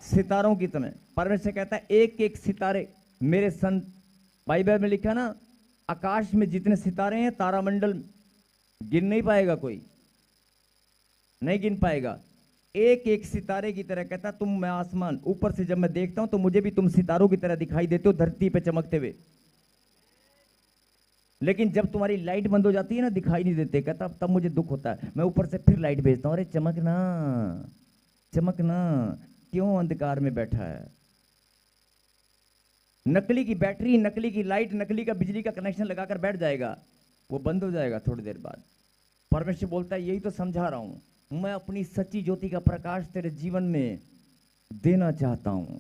सितारों की तरह। परमेश्वर कहता है एक एक सितारे मेरे संत, बाइबल में लिखा ना, आकाश में जितने सितारे हैं तारामंडल गिन नहीं पाएगा, कोई नहीं गिन पाएगा। एक एक सितारे की तरह कहता तुम, मैं आसमान ऊपर से जब मैं देखता हूं तो मुझे भी तुम सितारों की तरह दिखाई देते हो धरती पे चमकते हुए, लेकिन जब तुम्हारी लाइट बंद हो जाती है ना, दिखाई नहीं देते, कहता तब मुझे दुख होता है। मैं ऊपर से फिर लाइट भेजता हूं, अरे चमकना चमकना, क्यों अंधकार में बैठा है। नकली की बैटरी, नकली की लाइट, नकली का बिजली का कनेक्शन लगाकर बैठ जाएगा, वो बंद हो जाएगा थोड़ी देर बाद। परमेश्वर बोलता है यही तो समझा रहा हूं, मैं अपनी सच्ची ज्योति का प्रकाश तेरे जीवन में देना चाहता हूं,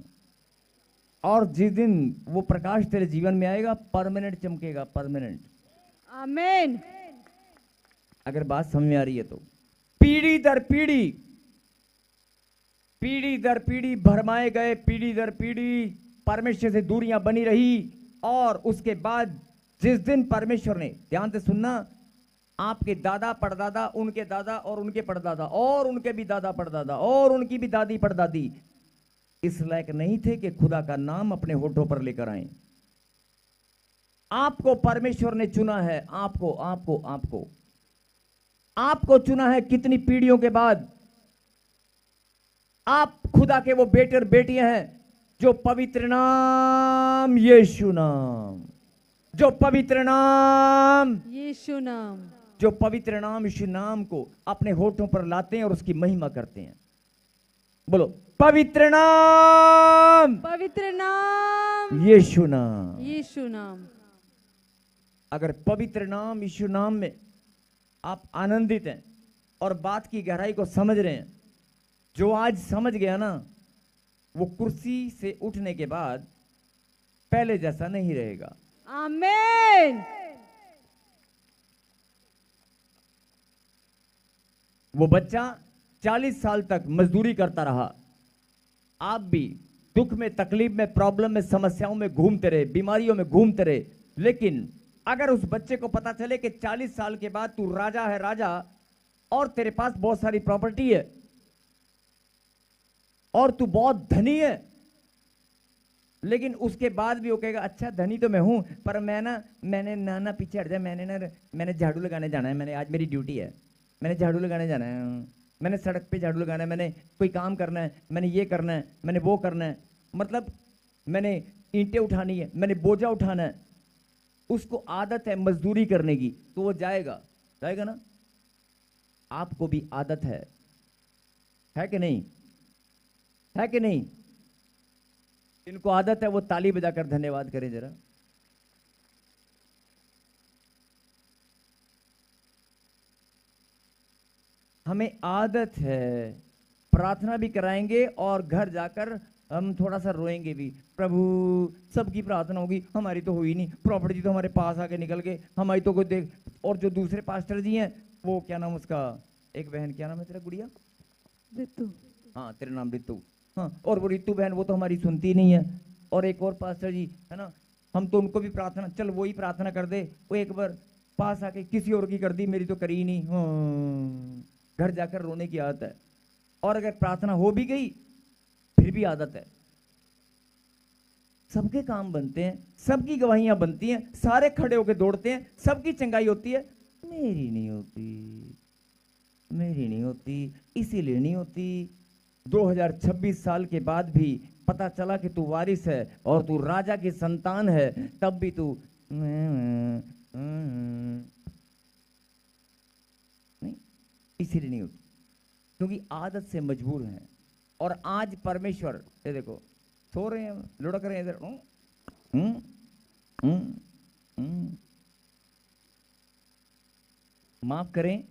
और जिस दिन वो प्रकाश तेरे जीवन में आएगा परमानेंट चमकेगा, परमानेंट। आमीन। अगर बात समझ में आ रही है तो पीढ़ी दर पीढ़ी, पीढ़ी दर पीढ़ी भरमाए गए, पीढ़ी दर पीढ़ी परमेश्वर से दूरियां बनी रही, और उसके बाद जिस दिन परमेश्वर ने, ध्यान से सुनना, आपके दादा परदादा, उनके दादा और उनके परदादा और उनके भी दादा परदादा और उनकी भी दादी परदादी इस लायक नहीं थे कि खुदा का नाम अपने होठों पर लेकर आए। आपको परमेश्वर ने चुना है, आपको आपको आपको आपको चुना है। कितनी पीढ़ियों के बाद आप खुदा के वो बेटे और बेटियां हैं जो पवित्र नाम यीशु नाम, जो पवित्र नाम यीशु नाम, जो पवित्र नाम यीशु नाम को अपने होठों पर लाते हैं और उसकी महिमा करते हैं। बोलो पवित्र नाम, पवित्र नाम यीशु नाम, यीशु नाम। अगर पवित्र नाम यीशु नाम में आप आनंदित हैं और बात की गहराई को समझ रहे हैं, जो आज समझ गया ना, वो कुर्सी से उठने के बाद पहले जैसा नहीं रहेगा। आमीन। वो बच्चा 40 साल तक मजदूरी करता रहा, आप भी दुख में, तकलीफ में, प्रॉब्लम में, समस्याओं में घूमते रहे, बीमारियों में घूमते रहे, लेकिन अगर उस बच्चे को पता चले कि 40 साल के बाद तू राजा है, राजा, और तेरे पास बहुत सारी प्रॉपर्टी है और तू बहुत धनी है, लेकिन उसके बाद भी वो कहेगा अच्छा धनी तो मैं हूं, पर मैंने ना पीछे हट जाए, मैंने झाड़ू लगाने जाना है, मैंने आज मेरी ड्यूटी है, मैंने झाड़ू लगाने जाना है, मैंने सड़क पे झाड़ू लगाना है, मैंने कोई काम करना है, मैंने ये करना है, मैंने वो करना है, मतलब मैंने ईंटें उठानी है, मैंने बोझा उठाना है। उसको आदत है मजदूरी करने की, तो वो जाएगा ना। आपको भी आदत है कि नहीं, है कि नहीं? इनको आदत है वो ताली बजाकर धन्यवाद करें जरा। हमें आदत है, प्रार्थना भी कराएंगे और घर जाकर हम थोड़ा सा रोएंगे भी, प्रभु सबकी प्रार्थना होगी, हमारी तो हुई नहीं, प्रॉपर्टी तो हमारे पास आके निकल गए, हमारी तो कोई देख। और जो दूसरे पास्टर जी हैं, वो क्या नाम उसका, एक बहन, क्या नाम है तेरा गुड़िया? रितु। हाँ तेरा नाम रितु, हाँ, और वो रितु बहन वो तो हमारी सुनती नहीं है। और एक और पास्टर जी है ना, हम तो उनको भी प्रार्थना, चल वो ही प्रार्थना कर दे, वो एक बार पास आके किसी और की कर दी, मेरी तो करी ही नहीं। घर जाकर रोने की आदत है, और अगर प्रार्थना हो भी गई फिर भी आदत है। सबके काम बनते हैं, सबकी गवाहियां बनती हैं, सारे खड़े होकर दौड़ते हैं, सबकी चंगाई होती है, मेरी नहीं होती, मेरी नहीं होती, इसीलिए नहीं होती। 2026 साल के बाद भी पता चला कि तू वारिस है और तू राजा की संतान है, तब भी तू नहीं, इसीलिए नहीं होती, क्योंकि आदत से मजबूर हैं। और आज परमेश्वर, ये देखो सो रहे हैं, लुढ़क रहे हैं इधर, माफ करें,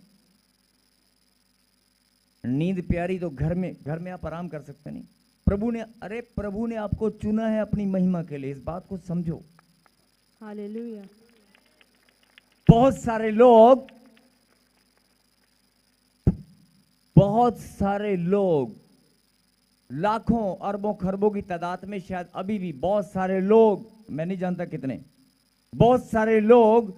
नींद प्यारी तो घर में आप आराम कर सकते नहीं। प्रभु ने आपको चुना है अपनी महिमा के लिए, इस बात को समझो। हालेलुया। बहुत सारे लोग लाखों अरबों खरबों की तादाद में, शायद अभी भी बहुत सारे लोग, मैं नहीं जानता कितने, बहुत सारे लोग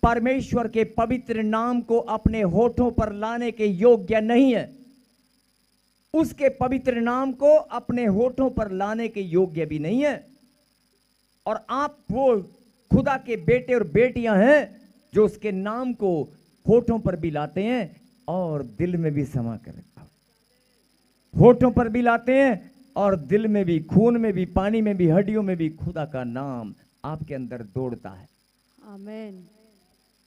परमेश्वर के पवित्र नाम को अपने होठों पर लाने के योग्य नहीं है। उसके पवित्र नाम को अपने होठों पर लाने के योग्य भी नहीं है। और आप वो खुदा के बेटे और बेटियां हैं जो उसके नाम को होठों पर भी लाते हैं और दिल में भी समा कर रखा। होठों पर भी लाते हैं और दिल में भी, खून में भी, पानी में भी, हड्डियों में भी खुदा का नाम आपके अंदर दौड़ता है। आमेन।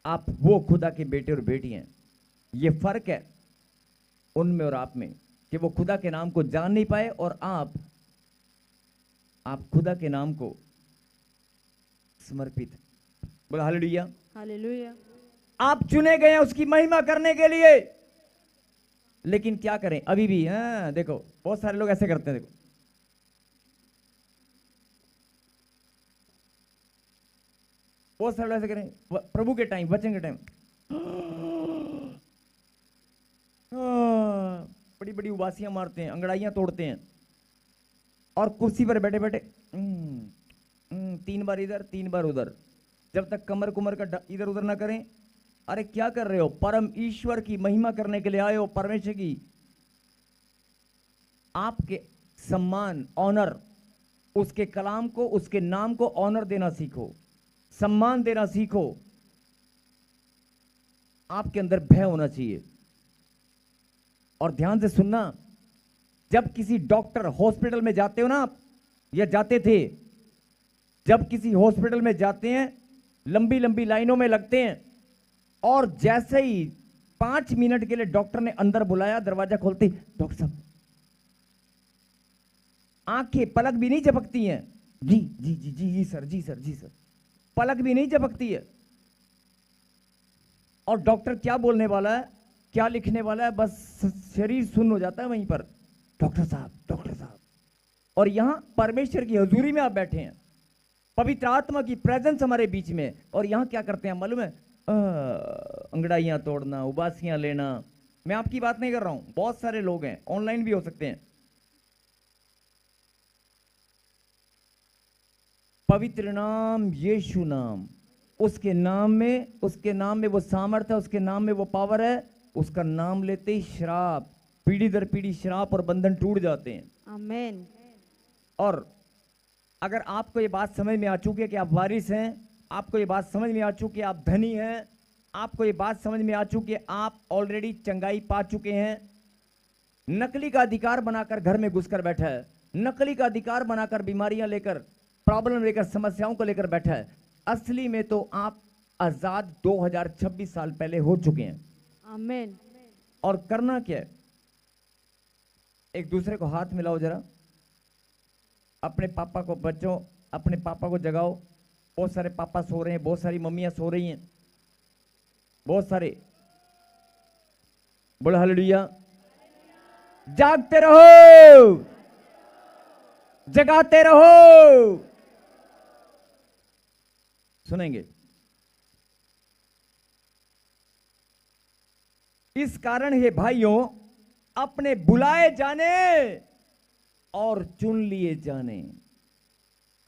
आप वो खुदा के बेटे और बेटी हैं। ये फर्क है उनमें और आप में कि वो खुदा के नाम को जान नहीं पाए और आप खुदा के नाम को समर्पित। बोला हालेलुया। हालेलुया। आप चुने गए हैं उसकी महिमा करने के लिए, लेकिन क्या करें अभी भी। हाँ देखो बहुत सारे लोग ऐसे करते हैं। देखो बहुत सारे लोग ऐसे करें प्रभु के टाइम, वचन के टाइम बड़ी बड़ी उबासियां मारते हैं, अंगड़ाइयां तोड़ते हैं और कुर्सी पर बैठे बैठे 3 बार इधर 3 बार उधर, जब तक कमर कुमर का इधर उधर ना करें। अरे क्या कर रहे हो? परम ईश्वर की महिमा करने के लिए आए हो। परमेश्वर की आपके सम्मान, ऑनर, उसके कलाम को, उसके नाम को ऑनर देना सीखो, सम्मान देना सीखो। आपके अंदर भय होना चाहिए। और ध्यान से सुनना, जब किसी डॉक्टर हॉस्पिटल में जाते हो ना आप, या जाते थे, जब किसी हॉस्पिटल में जाते हैं लंबी लंबी लाइनों में लगते हैं और जैसे ही 5 मिनट के लिए डॉक्टर ने अंदर बुलाया, दरवाजा खोलते ही डॉक्टर साहब, आंखें पलक भी नहीं झपकती हैं। जी जी जी जी जी सर, जी सर, जी सर, पलक भी नहीं झपकती है। और डॉक्टर क्या बोलने वाला है, क्या लिखने वाला है, बस शरीर सुन्न हो जाता है वहीं पर, डॉक्टर साहब, डॉक्टर साहब। और यहां परमेश्वर की हजूरी में आप बैठे हैं, पवित्र आत्मा की प्रेजेंस हमारे बीच में, और यहां क्या करते हैं मालूम है? अंगड़ाइयां तोड़ना, उबासियां लेना। मैं आपकी बात नहीं कर रहा हूं, बहुत सारे लोग हैं, ऑनलाइन भी हो सकते हैं। पवित्र नाम, यीशु नाम, उसके नाम में वो सामर्थ्य है, उसके नाम में वो पावर है। उसका नाम लेते ही श्राप, पीढ़ी दर पीढ़ी श्राप और बंधन टूट जाते हैं। आमेन। और अगर आपको ये बात समझ में आ चुकी है कि आप वारिस हैं, आपको ये बात समझ में आ चुकी है आप धनी हैं, आपको ये बात समझ में आ चुकी है आप ऑलरेडी चंगाई पा चुके हैं, नकली का अधिकार बनाकर घर में घुसकर बैठा है, नकली का अधिकार बनाकर बीमारियां लेकर, प्रॉब्लम लेकर, समस्याओं को लेकर बैठा है, असली में तो आप आजाद 2026 साल पहले हो चुके हैं। आमेन। और करना क्या है? एक दूसरे को हाथ मिलाओ जरा, अपने पापा को, बच्चों अपने पापा को जगाओ। बहुत सारे पापा सो रहे हैं, बहुत सारी मम्मियां सो रही हैं, बहुत सारे। बोलो हालेलुया। जागते रहो, जगाते रहो। सुनेंगे। इस कारण हे भाइयों, अपने बुलाए जाने और चुन लिए जाने,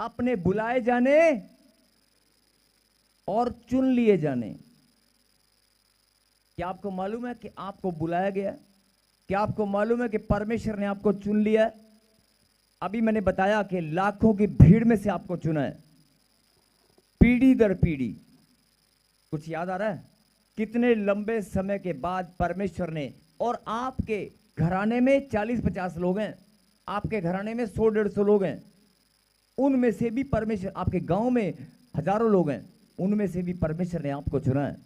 अपने बुलाए जाने और चुन लिए जाने। क्या आपको मालूम है कि आपको बुलाया गया? क्या आपको मालूम है कि परमेश्वर ने आपको चुन लिया? अभी मैंने बताया कि लाखों की भीड़ में से आपको चुना है, पीढ़ी दर पीढ़ी। कुछ याद आ रहा है? कितने लंबे समय के बाद परमेश्वर ने, और आपके घराने में 40-50 लोग हैं, आपके घराने में 100-150 लोग हैं, उनमें से भी परमेश्वर, आपके गांव में हजारों लोग हैं, उनमें से भी परमेश्वर ने आपको चुना है।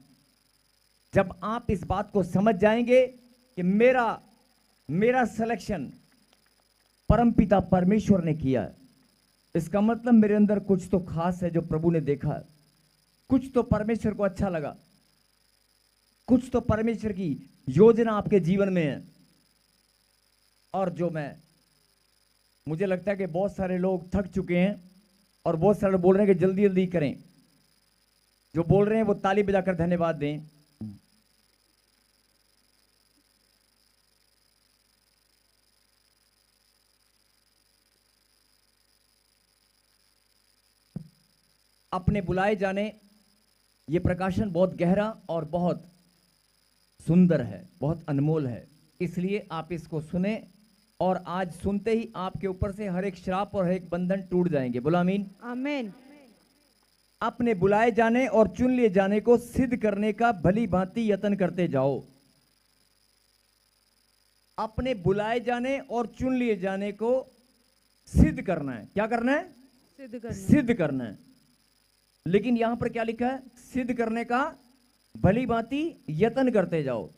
जब आप इस बात को समझ जाएंगे कि मेरा सिलेक्शन परमपिता परमेश्वर ने किया है, इसका मतलब मेरे अंदर कुछ तो खास है जो प्रभु ने देखा है, कुछ तो परमेश्वर को अच्छा लगा, कुछ तो परमेश्वर की योजना आपके जीवन में है। और जो मुझे लगता है कि बहुत सारे लोग थक चुके हैं और बहुत सारे लोग बोल रहे हैं कि जल्दी जल्दी करें। जो बोल रहे हैं वो ताली बजाकर धन्यवाद दें। अपने बुलाए जाने, ये प्रकाशन बहुत गहरा और बहुत सुंदर है, बहुत अनमोल है, इसलिए आप इसको सुने और आज सुनते ही आपके ऊपर से हर एक श्राप और हर एक बंधन टूट जाएंगे। बोलो आमीन। आमेन। अपने बुलाए जाने और चुन लिए जाने को सिद्ध करने का भली भांति यत्न करते जाओ। अपने बुलाए जाने और चुन लिए जाने को सिद्ध करना है। क्या करना है? सिद्ध करना। सिद्ध करना है। लेकिन यहां पर क्या लिखा है? सिद्ध करने का भली भांति यत्न करते जाओ।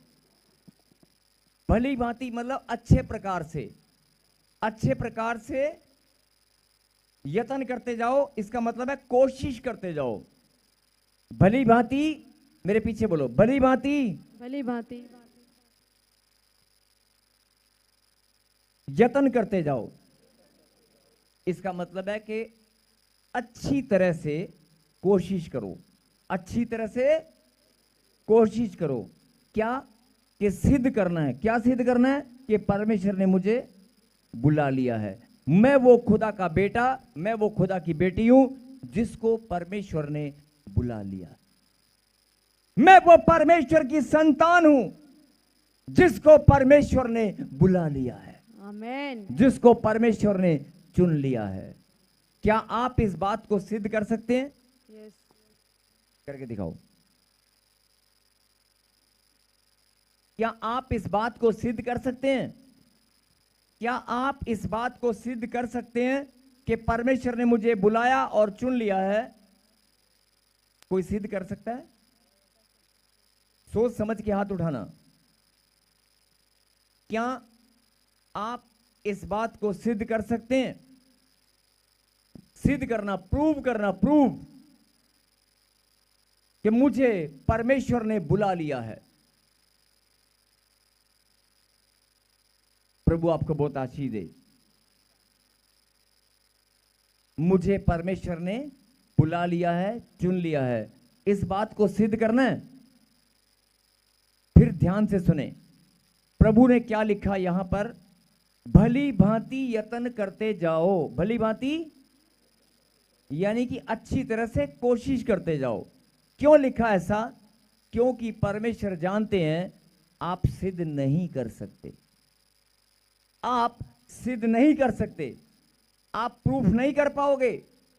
भली भांति मतलब अच्छे प्रकार से, अच्छे प्रकार से यत्न करते जाओ। इसका मतलब है कोशिश करते जाओ। भली भांति, मेरे पीछे बोलो, भली भांति, भली भांति यत्न करते जाओ। इसका मतलब है कि अच्छी तरह से कोशिश करो, अच्छी तरह से कोशिश करो। क्या? कि सिद्ध करना है। क्या सिद्ध करना है? कि परमेश्वर ने मुझे बुला लिया है। मैं वो खुदा का बेटा, मैं वो खुदा की बेटी हूं जिसको परमेश्वर ने बुला लिया। मैं वो परमेश्वर की संतान हूं जिसको परमेश्वर ने बुला लिया है, आमेन। जिसको परमेश्वर ने चुन लिया है। क्या आप इस बात को सिद्ध कर सकते हैं? यस। करके दिखाओ। क्या आप इस बात को सिद्ध कर सकते हैं? क्या आप इस बात को सिद्ध कर सकते हैं कि परमेश्वर ने मुझे बुलाया और चुन लिया है? कोई सिद्ध कर सकता है? सोच समझ के हाथ उठाना। क्या आप इस बात को सिद्ध कर सकते हैं? सिद्ध करना, प्रूव करना, प्रूव कि मुझे परमेश्वर ने बुला लिया है। प्रभु आपको बहुत आशीष दे। मुझे परमेश्वर ने बुला लिया है, चुन लिया है। इस बात को सिद्ध करना है। फिर ध्यान से सुने, प्रभु ने क्या लिखा यहां पर? भली भांति यत्न करते जाओ। भली भांति यानी कि अच्छी तरह से कोशिश करते जाओ। क्यों लिखा ऐसा? क्योंकि परमेश्वर जानते हैं आप सिद्ध नहीं कर सकते। आप सिद्ध नहीं कर सकते, आप प्रूफ नहीं कर पाओगे।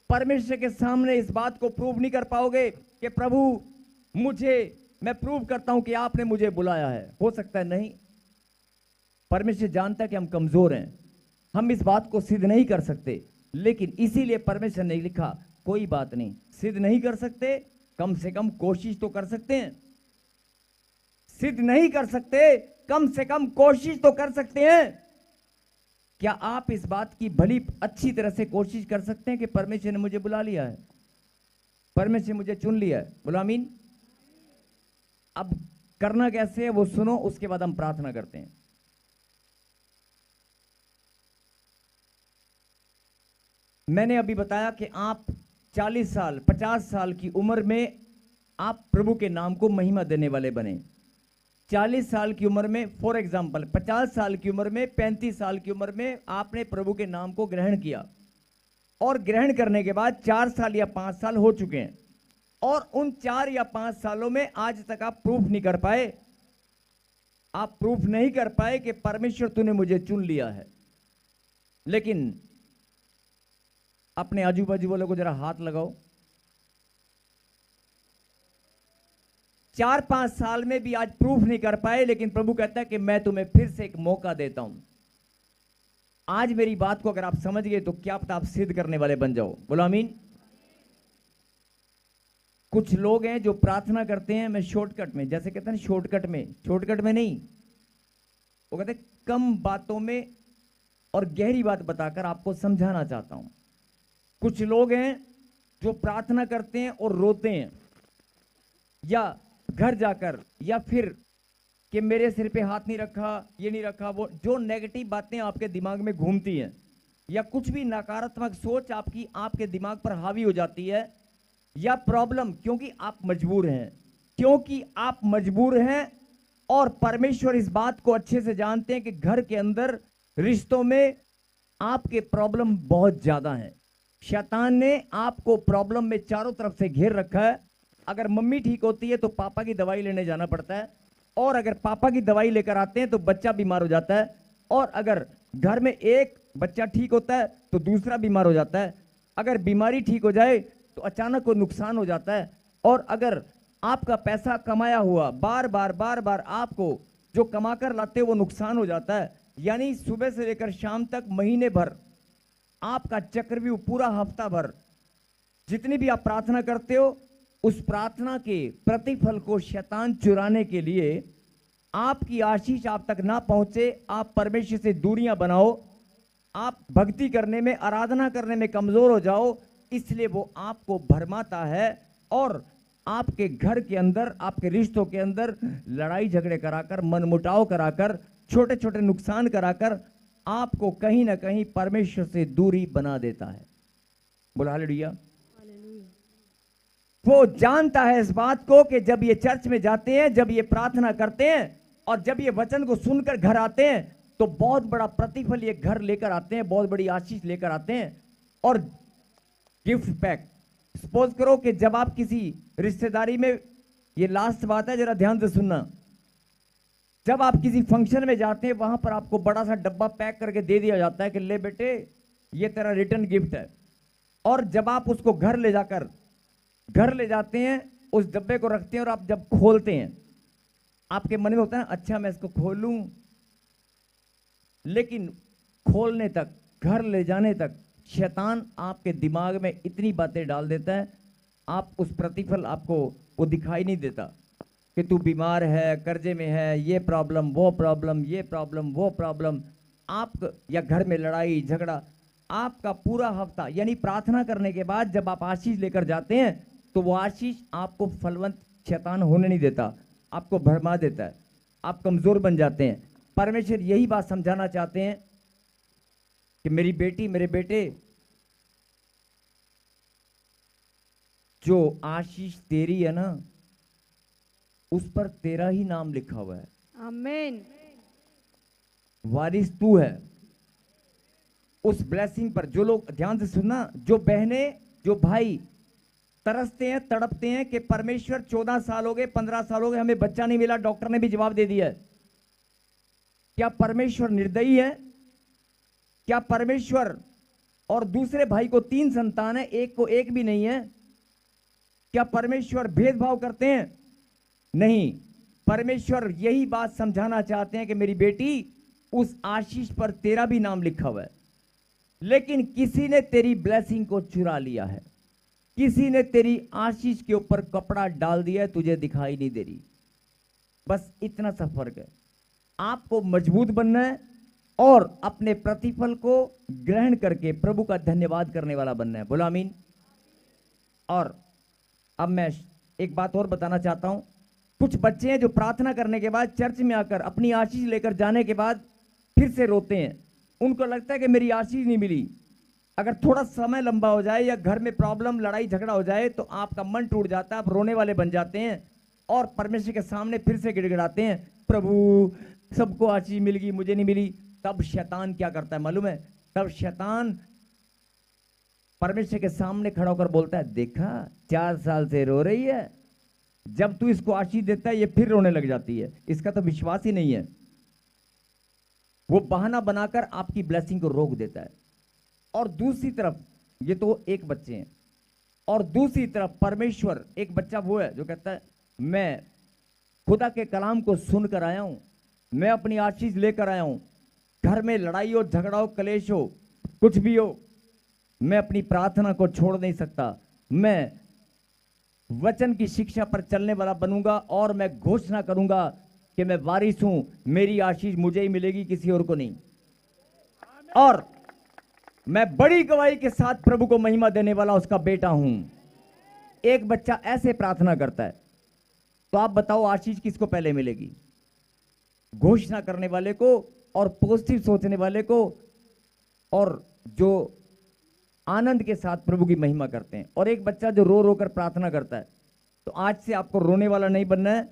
परमेश्वर के सामने इस बात को प्रूफ नहीं कर पाओगे कि प्रभु मैं प्रूव करता हूं कि आपने मुझे बुलाया है। हो सकता है नहीं। परमेश्वर जानता है कि हम कमजोर हैं, हम इस बात को सिद्ध नहीं कर सकते। लेकिन इसीलिए परमेश्वर ने लिखा, कोई बात नहीं, सिद्ध नहीं कर सकते, कम से कम कोशिश तो कर सकते हैं। सिद्ध नहीं कर सकते, कम से कम कोशिश तो कर सकते हैं। क्या आप इस बात की भली अच्छी तरह से कोशिश कर सकते हैं कि परमेश्वर ने मुझे बुला लिया है, परमेश्वर ने मुझे चुन लिया है? बोलो आमीन। अब करना कैसे है वो सुनो, उसके बाद हम प्रार्थना करते हैं। मैंने अभी बताया कि आप 40 साल 50 साल की उम्र में आप प्रभु के नाम को महिमा देने वाले बने। 40 साल की उम्र में, फॉर एग्जाम्पल 50 साल की उम्र में, 35 साल की उम्र में आपने प्रभु के नाम को ग्रहण किया। और ग्रहण करने के बाद 4 साल या 5 साल हो चुके हैं। और उन 4 या 5 सालों में आज तक आप प्रूफ नहीं कर पाए, आप प्रूफ नहीं कर पाए कि परमेश्वर तूने मुझे चुन लिया है। लेकिन अपने आजू बाजू वालों को जरा हाथ लगाओ। 4-5 साल में भी आज प्रूफ नहीं कर पाए, लेकिन प्रभु कहता है कि मैं तुम्हें फिर से एक मौका देता हूं। आज मेरी बात को अगर आप समझ गए तो क्या पता आप सिद्ध करने वाले बन जाओ। बोलो आमीन। कुछ लोग हैं जो प्रार्थना करते हैं, मैं शॉर्टकट में, जैसे कहते हैं शॉर्टकट में नहीं, वो कहते हैं कम बातों में और गहरी बात बताकर आपको समझाना चाहता हूं। कुछ लोग हैं जो प्रार्थना करते हैं और रोते हैं, या घर जाकर, या फिर कि मेरे सिर पे हाथ नहीं रखा, ये नहीं रखा, वो जो नेगेटिव बातें आपके दिमाग में घूमती हैं, या कुछ भी नकारात्मक सोच आपके दिमाग पर हावी हो जाती है, या प्रॉब्लम, क्योंकि आप मजबूर हैं, और परमेश्वर इस बात को अच्छे से जानते हैं कि घर के अंदर रिश्तों में आपके प्रॉब्लम बहुत ज्यादा हैं। शैतान ने आपको प्रॉब्लम में चारों तरफ से घेर रखा है। अगर मम्मी ठीक होती है तो पापा की दवाई लेने जाना पड़ता है, और अगर पापा की दवाई लेकर आते हैं तो बच्चा बीमार हो जाता है, और अगर घर में एक बच्चा ठीक होता है तो दूसरा बीमार हो जाता है, अगर बीमारी ठीक हो जाए तो अचानक कोई नुकसान हो जाता है, और अगर आपका पैसा कमाया हुआ बार बार आपको जो कमा कर लाते हो वो नुकसान हो जाता है। यानी सुबह से लेकर शाम तक महीने भर आपका चक्रव्यूह, पूरा हफ्ता भर जितनी भी आप प्रार्थना करते हो उस प्रार्थना के प्रतिफल को शैतान चुराने के लिए, आपकी आशीष आप तक ना पहुंचे, आप परमेश्वर से दूरियां बनाओ, आप भक्ति करने में, आराधना करने में कमजोर हो जाओ, इसलिए वो आपको भरमाता है और आपके घर के अंदर, आपके रिश्तों के अंदर लड़ाई झगड़े कराकर, मनमुटाव कराकर, छोटे छोटे नुकसान कराकर आपको कहीं ना कहीं परमेश्वर से दूरी बना देता है। बोला हालेलुया। हालेलुया। वो जानता है इस बात को कि जब ये चर्च में जाते हैं, जब ये प्रार्थना करते हैं और जब ये वचन को सुनकर घर आते हैं तो बहुत बड़ा प्रतिफल ये घर लेकर आते हैं, बहुत बड़ी आशीष लेकर आते हैं। और गिफ्ट पैक, सपोज करो कि जब आप किसी रिश्तेदारी में, ये लास्ट बात है जरा ध्यान से सुनना, जब आप किसी फंक्शन में जाते हैं वहां पर आपको बड़ा सा डब्बा पैक करके दे दिया जाता है कि ले बेटे ये तेरा रिटर्न गिफ्ट है, और जब आप उसको घर ले जाते हैं, उस डब्बे को रखते हैं और आप जब खोलते हैं आपके मन में होता है अच्छा मैं इसको खोलूं, लेकिन खोलने तक, घर ले जाने तक शैतान आपके दिमाग में इतनी बातें डाल देता है, आप उस प्रतिफल आपको वो दिखाई नहीं देता कि तू बीमार है, कर्जे में है, ये प्रॉब्लम वो प्रॉब्लम, ये प्रॉब्लम वो प्रॉब्लम, आप या घर में लड़ाई झगड़ा। आपका पूरा हफ्ता, यानी प्रार्थना करने के बाद जब आप आशीष लेकर जाते हैं तो वो आशीष आपको फलवंत शैतान होने नहीं देता, आपको भरमा देता है, आप कमजोर बन जाते हैं। परमेश्वर यही बात समझाना चाहते हैं कि मेरी बेटी, मेरे बेटे, जो आशीष तेरी है ना उस पर तेरा ही नाम लिखा हुआ है, आमीन। वारिस तू है उस ब्लेसिंग पर। जो लोग, ध्यान से सुनना, जो बहनें, जो भाई तरसते हैं, तड़पते हैं कि परमेश्वर 14 साल हो गए, 15 साल हो गए, हमें बच्चा नहीं मिला, डॉक्टर ने भी जवाब दे दिया है, क्या परमेश्वर निर्दयी है? क्या परमेश्वर, और दूसरे भाई को 3 संतान है, एक को एक भी नहीं है, क्या परमेश्वर भेदभाव करते हैं? नहीं। परमेश्वर यही बात समझाना चाहते हैं कि मेरी बेटी, उस आशीष पर तेरा भी नाम लिखा हुआ है, लेकिन किसी ने तेरी ब्लेसिंग को चुरा लिया है, किसी ने तेरी आशीष के ऊपर कपड़ा डाल दिया है, तुझे दिखाई नहीं दे रही। बस इतना सा फर्क है। आपको मजबूत बनना है और अपने प्रतिफल को ग्रहण करके प्रभु का धन्यवाद करने वाला बनना है। बोलो आमीन। और अब मैं एक बात और बताना चाहता हूं। कुछ बच्चे हैं जो प्रार्थना करने के बाद, चर्च में आकर अपनी आशीष लेकर जाने के बाद फिर से रोते हैं। उनको लगता है कि मेरी आशीष नहीं मिली। अगर थोड़ा समय लंबा हो जाए या घर में प्रॉब्लम, लड़ाई झगड़ा हो जाए तो आपका मन टूट जाता है, आप रोने वाले बन जाते हैं और परमेश्वर के सामने फिर से गिड़गिड़ाते हैं, प्रभु सबको आशीष मिल गई, मुझे नहीं मिली। तब शैतान क्या करता है मालूम है? तब शैतान परमेश्वर के सामने खड़ा होकर बोलता है, देखा 4 साल से रो रही है, जब तू इसको आशीष देता है ये फिर रोने लग जाती है, इसका तो विश्वास ही नहीं है। वो बहाना बनाकर आपकी ब्लेसिंग को रोक देता है। और दूसरी तरफ, ये तो एक बच्चे हैं, और दूसरी तरफ परमेश्वर, एक बच्चा वो है जो कहता है मैं खुदा के कलाम को सुनकर आया हूं, मैं अपनी आशीष लेकर आया हूं, घर में लड़ाई हो, झगड़ा हो, कलेश हो, कुछ भी हो, मैं अपनी प्रार्थना को छोड़ नहीं सकता, मैं वचन की शिक्षा पर चलने वाला बनूंगा और मैं घोषणा करूंगा कि मैं वारिस हूं, मेरी आशीष मुझे ही मिलेगी, किसी और को नहीं। और मैं बड़ी गवाही के साथ प्रभु को महिमा देने वाला उसका बेटा हूं। एक बच्चा ऐसे प्रार्थना करता है, तो आप बताओ आशीष किसको पहले मिलेगी? घोषणा करने वाले को और पॉजिटिव सोचने वाले को, और जो आनंद के साथ प्रभु की महिमा करते हैं। और एक बच्चा जो रो रो कर प्रार्थना करता है, तो आज से आपको रोने वाला नहीं बनना है,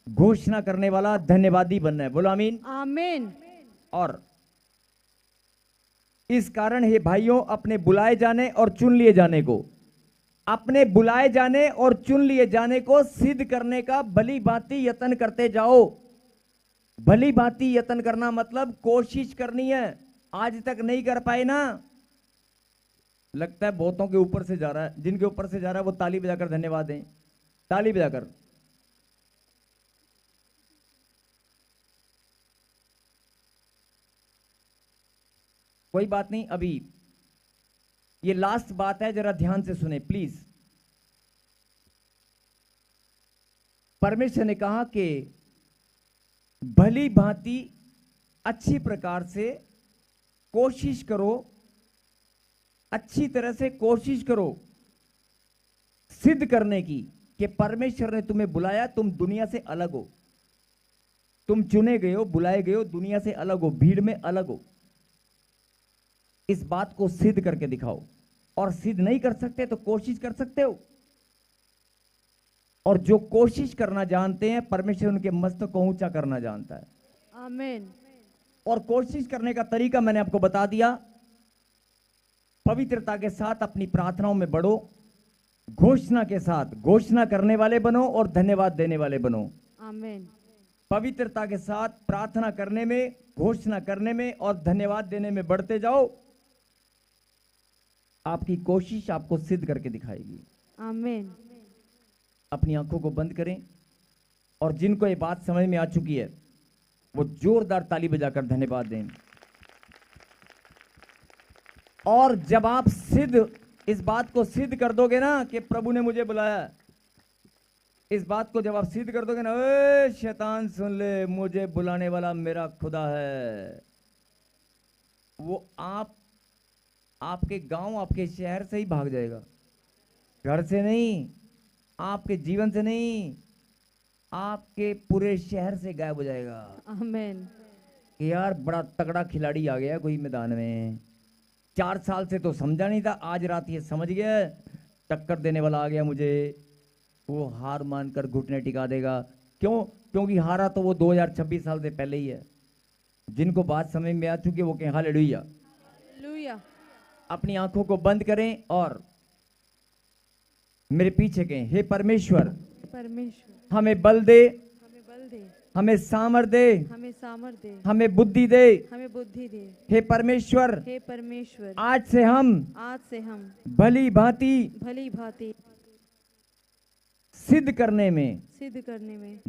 घोषणा करने वाला, धन्यवादी बनना है। बोलो आमीन। आमीन। और इस कारण हे भाइयों, अपने बुलाए जाने और चुन लिए जाने को, अपने बुलाए जाने और चुन लिए जाने को सिद्ध करने का भली भांति यत्न करते जाओ। भली भांति यत्न करना मतलब कोशिश करनी है, आज तक नहीं कर पाए ना, लगता है बहुतों के ऊपर से जा रहा है। जिनके ऊपर से जा रहा है वो ताली बजाकर धन्यवाद दें, ताली बजाकर। कोई बात नहीं, अभी ये लास्ट बात है, जरा ध्यान से सुने प्लीज। परमेश्वर ने कहा कि भली भांति अच्छी प्रकार से कोशिश करो, अच्छी तरह से कोशिश करो सिद्ध करने की कि परमेश्वर ने तुम्हें बुलाया, तुम दुनिया से अलग हो, तुम चुने गए हो, बुलाए गए हो, दुनिया से अलग हो, भीड़ में अलग हो। इस बात को सिद्ध करके दिखाओ। और सिद्ध नहीं कर सकते तो कोशिश कर सकते हो। और जो कोशिश करना जानते हैं, परमेश्वर उनके मस्तक को ऊंचा करना जानता है। आमीन। और कोशिश करने का तरीका मैंने आपको बता दिया। पवित्रता के साथ अपनी प्रार्थनाओं में बढ़ो, घोषणा के साथ घोषणा करने वाले बनो और धन्यवाद देने वाले बनो। आमीन। पवित्रता के साथ प्रार्थना करने में, घोषणा करने में और धन्यवाद देने में बढ़ते जाओ। आपकी कोशिश आपको सिद्ध करके दिखाएगी। आमीन। अपनी आंखों को बंद करें और जिनको ये बात समझ में आ चुकी है वो जोरदार ताली बजाकर धन्यवाद दें। और जब आप सिद्ध, इस बात को सिद्ध कर दोगे ना कि प्रभु ने मुझे बुलाया, इस बात को जब आप सिद्ध कर दोगे ना, ए शैतान सुन ले, मुझे बुलाने वाला मेरा खुदा है, वो आपके गांव, आपके शहर से ही भाग जाएगा, घर से नहीं, आपके जीवन से नहीं, आपके पूरे शहर से गायब हो जाएगा। आमीन। कि यार बड़ा तगड़ा खिलाड़ी आ गया कोई मैदान में, 4 साल से तो समझा नहीं था, आज रात ये समझ गया, टक्कर देने वाला आ गया मुझे, वो हार मानकर घुटने टिका देगा। क्यों? क्योंकि हारा तो वो 2026 साल से पहले ही है। जिनको बात समझ में आ चुकी है वो कहें हालेलुया। हालेलुया। अपनी आंखों को बंद करें और मेरे पीछे कहें, हे परमेश्वर, परमेश्वर हमें बल दे, हमें बल दे, हमें सामर्थ दे, हमें सामर्थ दे, हमें बुद्धि दे। हमें बुद्धि दे। हे परमेश्वर, हे परमेश्वर, आज से हम भली भांति सिद्ध करने में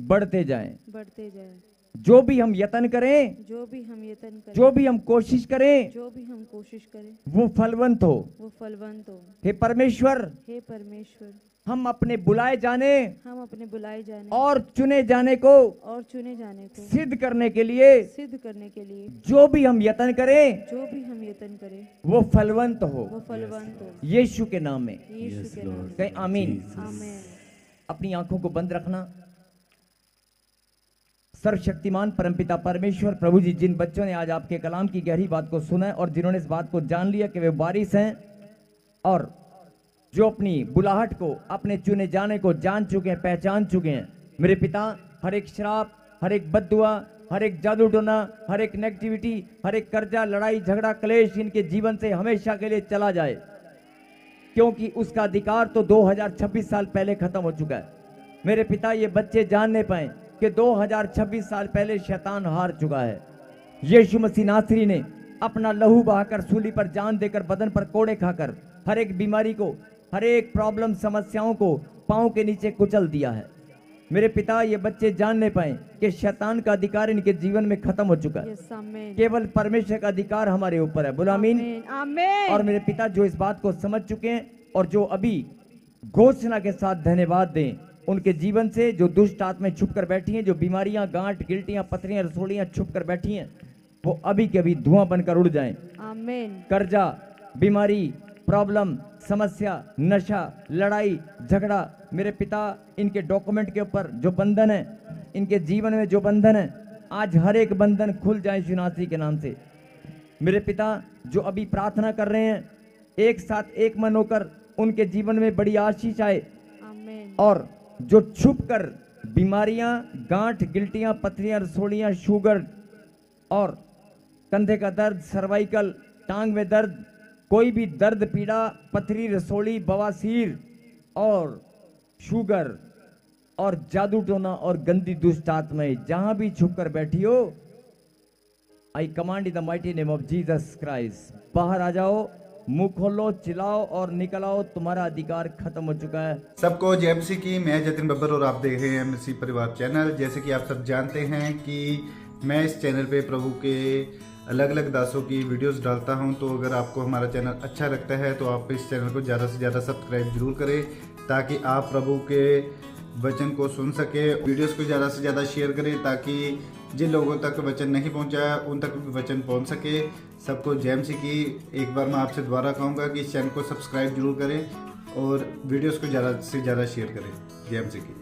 बढ़ते जाएं। बढ़ते जाए। जो भी हम यत्न करें, जो भी हम यत्न करें, जो भी हम कोशिश करें, जो भी हम कोशिश करें, वो फलवंत हो। वो फलवंत हो। हे परमेश्वर, हे परमेश्वर, हम अपने बुलाए जाने और और चुने जाने को चुने जाने को सिद्ध करने के लिए सिद्ध करने के लिए जो भी हम यत्न करें, जो भी हम यत्न करें, वो फलवंत हो। वो फलवंत हो। यीशु के नाम में यीशु के नाम से। कहें आमीन। आमीन। अपनी आंखों को बंद रखना। सर्वशक्तिमान परमपिता परमेश्वर प्रभु जी, जिन बच्चों ने आज आपके कलाम की गहरी बात को सुना है और जिन्होंने इस बात को जान लिया कि वे वारिस हैं और जो अपनी बुलाहट को, अपने चुने जाने को जान चुके हैं, पहचान चुके हैं, मेरे पिता, हर एक श्राप, हर एक बद्दुआ, हर एक जादू टोना, हर एक नेगेटिविटी, हर एक कर्जा, लड़ाई झगड़ा, क्लेश इनके जीवन से हमेशा के लिए चला जाए, क्योंकि उसका अधिकार तो 2026 साल पहले खत्म हो चुका है। मेरे पिता, ये बच्चे जानने पाए कि 2026 साल पहले शैतान हार चुका है। यीशु मसीह नासरी ने अपना लहू बहाकर, सूली पर जान देकर, बदन पर कोड़े खाकर हर एक बीमारी को, हर एक प्रॉब्लम, समस्याओं को पांव के नीचे कुचल दिया है। मेरे पिता, ये बच्चे जानने पाए कि शैतान का अधिकार इनके जीवन में खत्म हो चुका है। केवल परमेश्वर का अधिकार हमारे ऊपर है। बोलो आमीन। और मेरे पिता, जो इस बात को समझ चुके हैं और जो अभी घोषणा के साथ धन्यवाद दें, उनके जीवन से जो दुष्ट आत्माएं छुप कर बैठी हैं, जो बीमारियां, गांठ, गिल्टियां, पथरियां, रसोड़ियां छुप कर बैठी हैं, वो अभी के अभी धुआं बनकर उड़ जाएं। आमीन। कर्जा, बीमारी, प्रॉब्लम, समस्या, नशा, लड़ाई, झगड़ा, मेरे पिता, इनके डॉक्यूमेंट के ऊपर जो बंधन है, इनके जीवन में जो बंधन है, आज हर एक बंधन खुल जाए यीशु नासरी के नाम से। मेरे पिता, जो अभी प्रार्थना कर रहे हैं, एक साथ एक मन होकर उनके जीवन में बड़ी आशीष आए। आमीन। और जो छुप कर बीमारियां, गांठ, गिल्टियां, पथरियां, रसोड़ियां, शुगर और कंधे का दर्द, सर्वाइकल, टांग में दर्द, कोई भी दर्द, पीड़ा, पथरी, रसोड़ी, बवासीर और शुगर और जादू टोना और गंदी दुष्ट आत्माएं जहां भी छुप कर बैठी हो, आई command in the mighty name of Jesus Christ, बाहर आ जाओ, मुंह खोलो, चिल्लाओ और निकल आओ, तुम्हारा अधिकार खत्म हो चुका है। सबको जय मसीह की। मैं जतिन बब्बर और आप देख रहे हैं मसीह परिवार चैनल। जैसे कि आप सब जानते हैं कि मैं इस चैनल पे प्रभु के अलग अलग दासों की वीडियोस डालता हूं, तो अगर आपको हमारा चैनल अच्छा लगता है तो आप इस चैनल को ज़्यादा से ज़्यादा सब्सक्राइब जरूर करें, ताकि आप प्रभु के वचन को सुन सके। वीडियोस को ज़्यादा से ज़्यादा शेयर करें, ताकि जिन लोगों तक वचन नहीं पहुंचा उन तक भी वचन पहुंच सके। सबको जय मसीह की। एक बार मैं आपसे दोबारा कहूँगा कि इस चैनल को सब्सक्राइब जरूर करें और वीडियोस को ज़्यादा से ज़्यादा शेयर करें। जय मसीह की।